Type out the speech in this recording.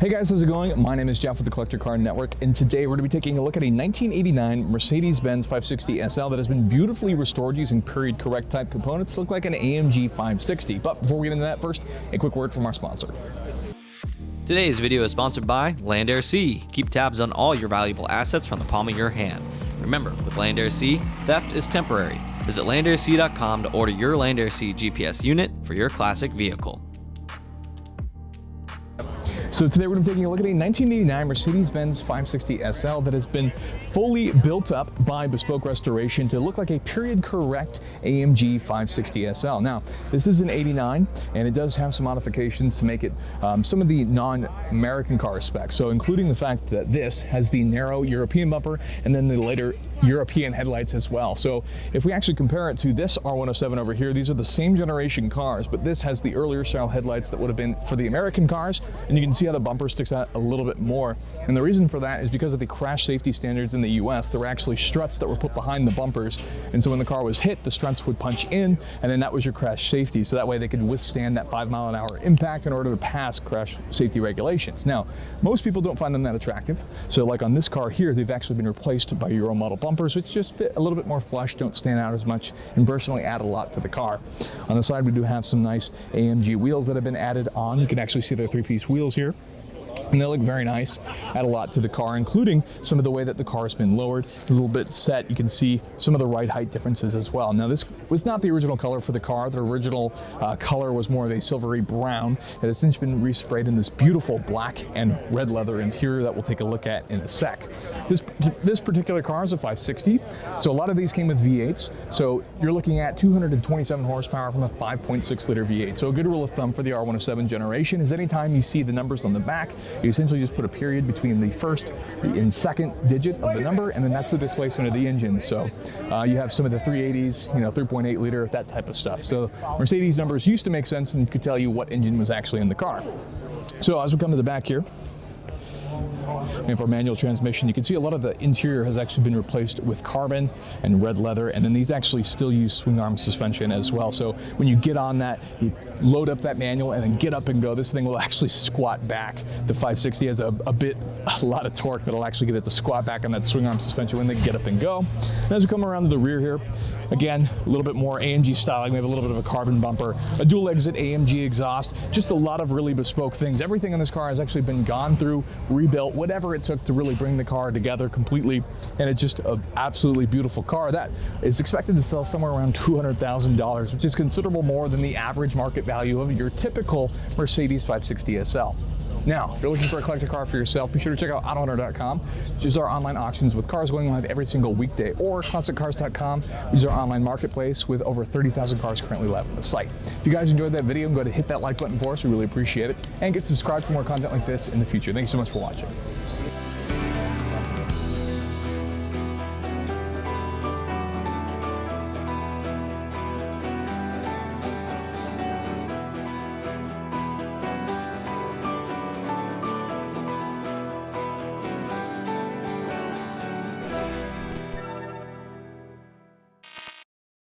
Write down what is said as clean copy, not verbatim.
Hey guys, how's it going? My name is Jeff with the Collector Car Network, and today we're going to be taking a look at a 1989 Mercedes-Benz 560 SL that has been beautifully restored using period correct type components to look like an AMG 560. But before we get into that, first, a quick word from our sponsor. Today's video is sponsored by Land Air Sea. Keep tabs on all your valuable assets from the palm of your hand. Remember, with Land Air Sea, theft is temporary. Visit landairSea.com to order your Land Air Sea GPS unit for your classic vehicle. So today we're going to be taking a look at a 1989 Mercedes-Benz 560 SL that has been fully built up by Bespoke Restoration to look like a period correct AMG 560 SL. Now, this is an 89 and it does have some modifications to make it some of the non-American car specs. So including the fact that this has the narrow European bumper and then the later European headlights as well. So if we actually compare it to this R107 over here, these are the same generation cars, but this has the earlier style headlights that would have been for the American cars, and you can see how the bumper sticks out a little bit more. And the reason for that is because of the crash safety standards in the US. There were actually struts that were put behind the bumpers, and so when the car was hit, the struts would punch in, and then that was your crash safety, so that way they could withstand that 5-mile-an-hour impact in order to pass crash safety regulations. Now, most people don't find them that attractive, so like on this car here, they've actually been replaced by Euro model bumpers, which just fit a little bit more flush, don't stand out as much, and personally add a lot to the car. On the side, we do have some nice AMG wheels that have been added on. You can actually see their three-piece wheels here, and they look very nice, add a lot to the car, including some of the way that the car has been lowered, a little bit set. You can see some of the ride height differences as well. Now, this was not the original color for the car. The original color was more of a silvery brown. It has since been resprayed in this beautiful black and red leather interior that we'll take a look at in a sec. This particular car is a 560, so a lot of these came with V8s. So you're looking at 227 horsepower from a 5.6 liter V8. So a good rule of thumb for the R107 generation is anytime you see the numbers on the back, you essentially just put a period between the first and second digit of the number, and then that's the displacement of the engine. So you have some of the 380s, 3.8 liter, that type of stuff. So Mercedes numbers used to make sense and could tell you what engine was actually in the car. So as we come to the back here, and for manual transmission, you can see a lot of the interior has actually been replaced with carbon and red leather, and then these actually still use swing arm suspension as well. So when you get on that, you load up that manual and then get up and go. This thing will actually squat back. The 560 has a lot of torque that'll actually get it to squat back on that swing arm suspension when they get up and go. And as we come around to the rear here, again, a little bit more AMG styling. We have a little bit of a carbon bumper, a dual exit AMG exhaust, just a lot of really bespoke things. Everything in this car has actually been gone through, rebuilt, whatever it took to really bring the car together completely. And it's just an absolutely beautiful car that is expected to sell somewhere around $200,000, which is considerable more than the average market value of your typical Mercedes 560 SL. Now, if you're looking for a collector car for yourself, be sure to check out AutoHunter.com, which is our online auctions with cars going live every single weekday, or ClassicCars.com, which is our online marketplace with over 30,000 cars currently live on the site. If you guys enjoyed that video, go ahead and hit that like button for us. We really appreciate it. And get subscribed for more content like this in the future. Thank you so much for watching.